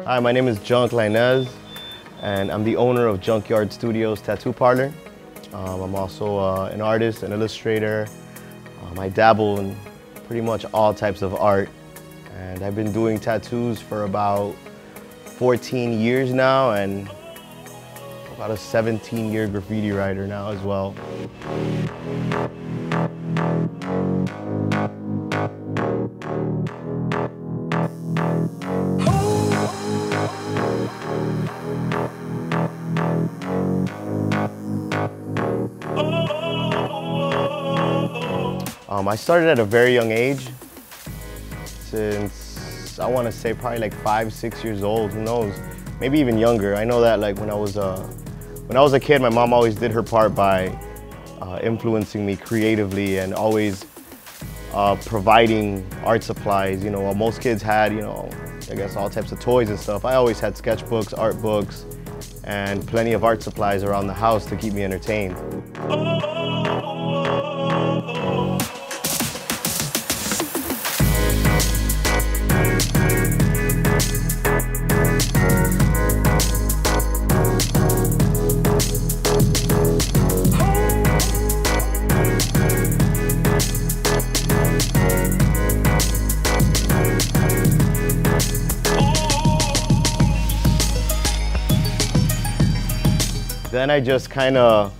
Hi, my name is Junk Linez, and I'm the owner of Junkyard Studios Tattoo Parlor. I'm also an artist, an illustrator. I dabble in pretty much all types of art, and I've been doing tattoos for about 14 years now, and about a 17-year graffiti writer now as well. I started at a very young age, since I want to say probably like 5, 6 years old, who knows, maybe even younger. I know that like when I was a kid, my mom always did her part by influencing me creatively and always providing art supplies. You know, while most kids had, you know, I guess all types of toys and stuff, I always had sketchbooks, art books, and plenty of art supplies around the house to keep me entertained. Then I just kind of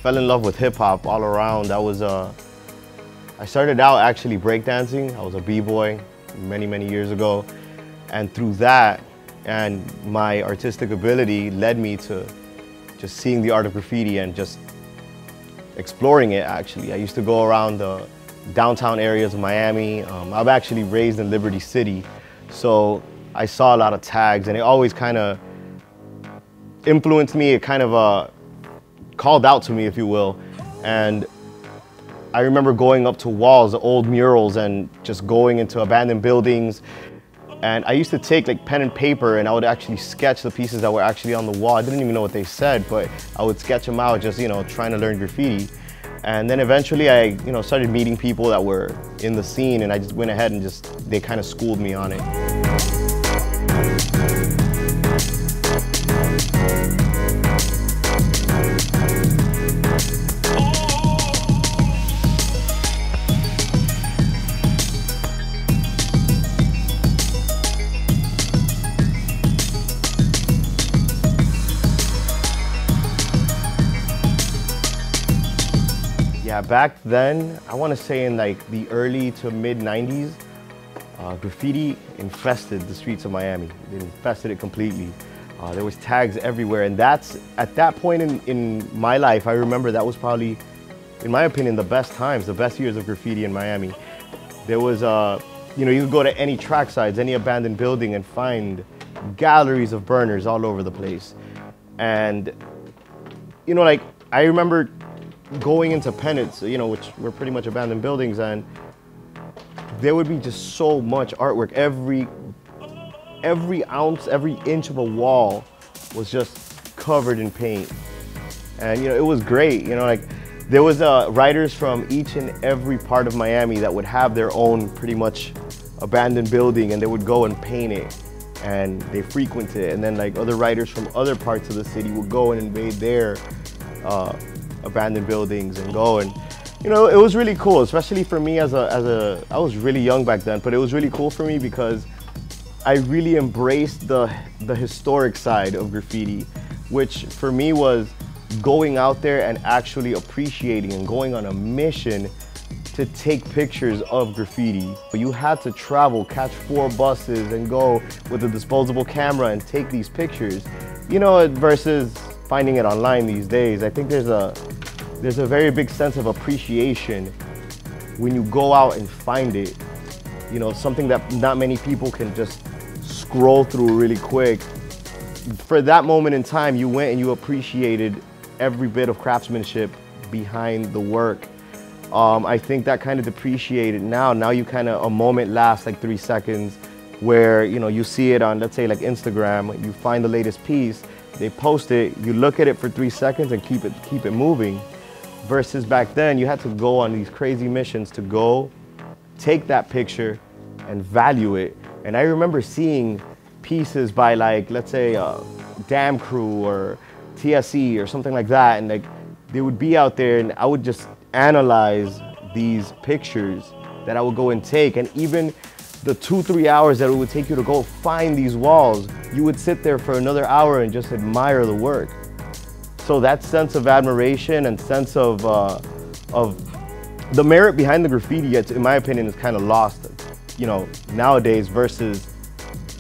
fell in love with hip hop all around. I started out actually breakdancing. I was a b-boy many, many years ago. And through that and my artistic ability led me to just seeing the art of graffiti and just exploring it actually. I used to go around the downtown areas of Miami. I'm actually raised in Liberty City. So I saw a lot of tags and it always kind of influenced me. It kind of called out to me, if you will. And I remember going up to walls, old murals, and just going into abandoned buildings. And I used to take like pen and paper and I would actually sketch the pieces that were actually on the wall. I didn't even know what they said, but I would sketch them out just, you know, trying to learn graffiti. And then eventually I, you know, started meeting people that were in the scene, and I just went ahead and they kind of schooled me on it. Yeah, back then, I want to say in like the early to mid 90s, graffiti infested the streets of Miami. It infested it completely. There was tags everywhere, and that's, at that point in my life, I remember that was probably, in my opinion, the best times, the best years of graffiti in Miami. There was, you know, you could go to any track sides, any abandoned building and find galleries of burners all over the place. And, you know, like, I remember going into pennants, you know, which were pretty much abandoned buildings, and there would be just so much artwork. Every ounce, every inch of a wall was just covered in paint. And, you know, it was great. You know, like, there was writers from each and every part of Miami that would have their own pretty much abandoned building, and they would go and paint it, and they frequent it. And then like other writers from other parts of the city would go and invade their abandoned buildings and go, and you know, it was really cool, especially for me I was really young back then, but it was really cool for me because I really embraced the historic side of graffiti, which for me was going out there and actually appreciating and going on a mission to take pictures of graffiti. You had to travel, catch 4 buses and go with a disposable camera and take these pictures, you know, versus finding it online these days. I think there's a very big sense of appreciation when you go out and find it. You know, something that not many people can just scroll through really quick. For that moment in time, you went and you appreciated every bit of craftsmanship behind the work. I think that kind of depreciated now. Now you kind of, a moment lasts like 3 seconds where, you know, you see it on, let's say like Instagram, you find the latest piece, they post it, you look at it for 3 seconds and keep it moving. Versus back then, you had to go on these crazy missions to go take that picture and value it. And I remember seeing pieces by like, let's say, Dam Crew or TSE or something like that, and like they would be out there and I would just analyze these pictures that I would go and take. And even the 2-3 hours that it would take you to go find these walls, you would sit there for another hour and just admire the work. So that sense of admiration and sense of the merit behind the graffiti, in my opinion, is kind of lost, you know, nowadays versus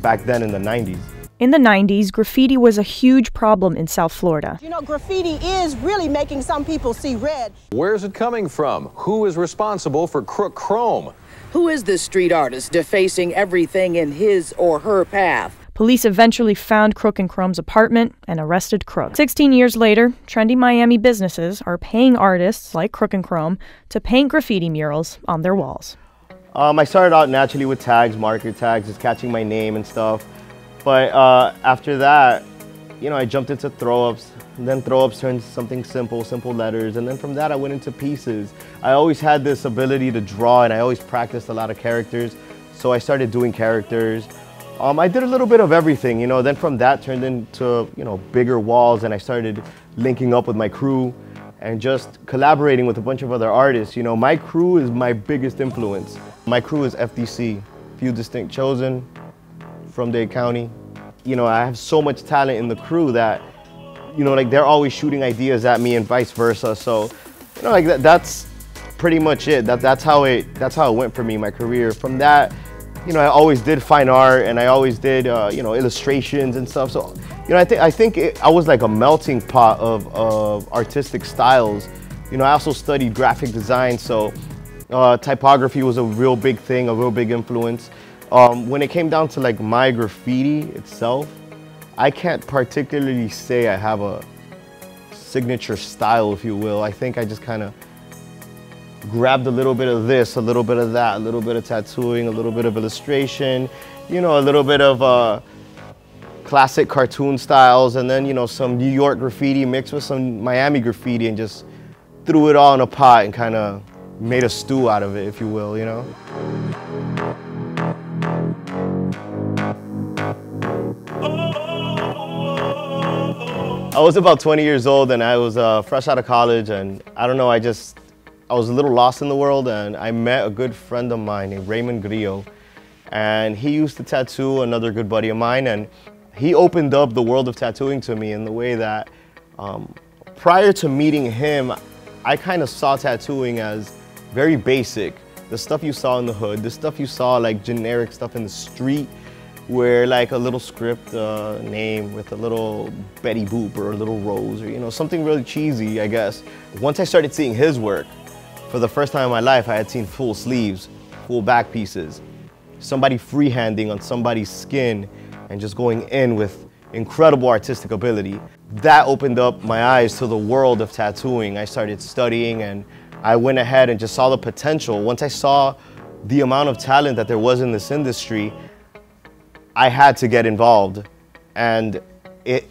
back then in the 90s. In the 90s, graffiti was a huge problem in South Florida. You know, graffiti is really making some people see red. Where's it coming from? Who is responsible for Crook Chrome? Who is this street artist defacing everything in his or her path? Police eventually found Crook and Chrome's apartment and arrested Crook. 16 years later, trendy Miami businesses are paying artists like Crook and Chrome to paint graffiti murals on their walls. I started out naturally with tags, marker tags, just catching my name and stuff. But after that, you know, I jumped into throw-ups, and then throw-ups turned into something simple letters, and then from that I went into pieces. I always had this ability to draw, and I always practiced a lot of characters, so I started doing characters. I did a little bit of everything, you know, then from that turned into, you know, bigger walls, and I started linking up with my crew and just collaborating with a bunch of other artists. You know, my crew is my biggest influence. My crew is FDC, Few Distinct Chosen, from Dade County. You know, I have so much talent in the crew that, you know, like they're always shooting ideas at me and vice versa. So, you know, like that's pretty much it. That's how it went for me, my career. From that, you know, I always did fine art and I always did, you know, illustrations and stuff. So, you know, I think I was like a melting pot of artistic styles. You know, I also studied graphic design, so typography was a real big thing, a real big influence. When it came down to like my graffiti itself, I can't particularly say I have a signature style, if you will. I think I just kind of grabbed a little bit of this, a little bit of that, a little bit of tattooing, a little bit of illustration, you know, a little bit of classic cartoon styles, and then, you know, some New York graffiti mixed with some Miami graffiti, and just threw it all in a pot and kind of made a stew out of it, if you will, you know. I was about 20 years old and I was fresh out of college, and I don't know, I was a little lost in the world, and I met a good friend of mine named Raymond Grillo, and he used to tattoo another good buddy of mine, and he opened up the world of tattooing to me in the way that prior to meeting him, I kind of saw tattooing as very basic. The stuff you saw in the hood, the stuff you saw like generic stuff in the street, where like a little script name with a little Betty Boop or a little rose, or, you know, something really cheesy, I guess. Once I started seeing his work, for the first time in my life, I had seen full sleeves, full back pieces, somebody freehanding on somebody's skin and just going in with incredible artistic ability. That opened up my eyes to the world of tattooing. I started studying and I went ahead and just saw the potential. Once I saw the amount of talent that there was in this industry, I had to get involved, and it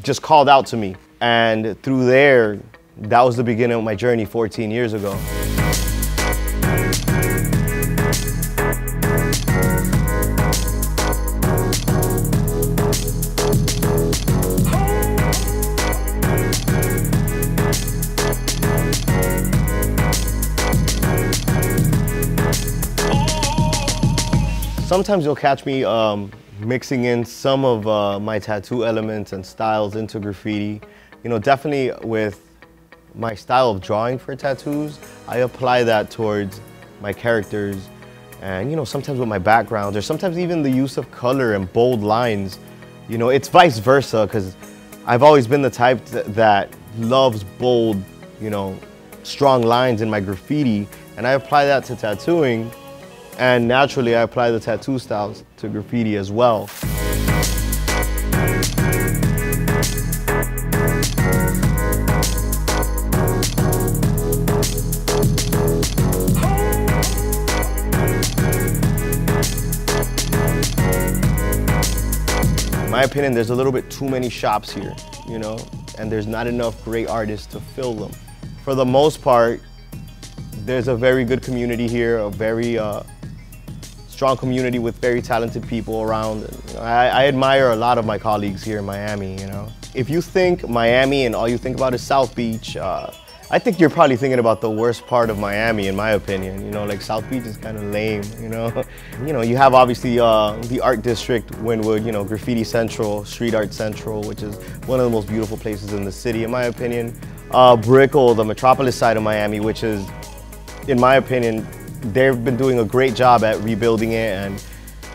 just called out to me. And through there, that was the beginning of my journey 14 years ago. Sometimes you'll catch me mixing in some of my tattoo elements and styles into graffiti. You know, definitely with my style of drawing for tattoos, I apply that towards my characters, and, you know, sometimes with my backgrounds, or sometimes even the use of color and bold lines. You know, it's vice versa, because I've always been the type that loves bold, you know, strong lines in my graffiti, and I apply that to tattooing. And naturally, I apply the tattoo styles to graffiti as well. In my opinion, there's a little bit too many shops here, you know, and there's not enough great artists to fill them. For the most part, there's a very good community here, a very strong community with very talented people around. I admire a lot of my colleagues here in Miami, you know. If you think Miami and all you think about is South Beach, I think you're probably thinking about the worst part of Miami, in my opinion. You know, like South Beach is kind of lame, you know. You have obviously the art district, Wynwood, you know, Graffiti Central, Street Art Central, which is one of the most beautiful places in the city, in my opinion. Brickell, the metropolis side of Miami, which is, in my opinion, they've been doing a great job at rebuilding it and,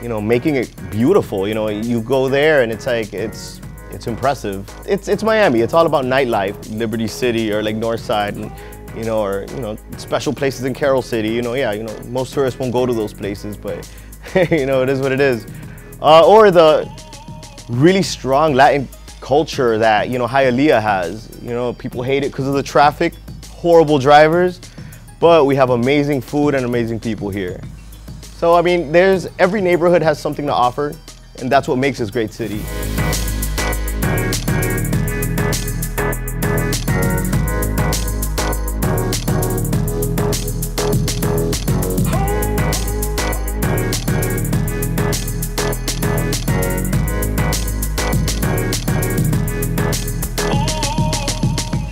you know, making it beautiful. You know, you go there and it's like, it's impressive. It's Miami. It's all about nightlife, Liberty City or like North Side, and, or special places in Carroll City. Most tourists won't go to those places, but it is what it is. Or the really strong Latin culture that Hialeah has. People hate it because of the traffic, horrible drivers, but we have amazing food and amazing people here. So I mean, every neighborhood has something to offer, and that's what makes this great city.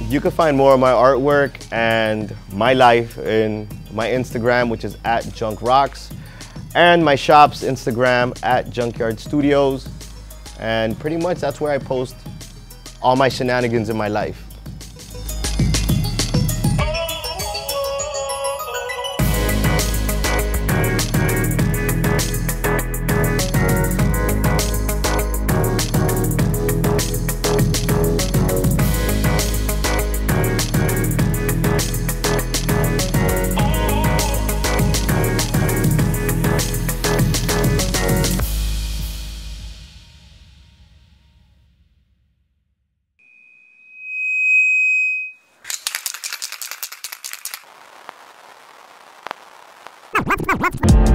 You can find more of my artwork and my life in my Instagram, which is @JunkRocks, and my shop's Instagram @Junkyard Studios. And pretty much that's where I post all my shenanigans in my life. Let's go.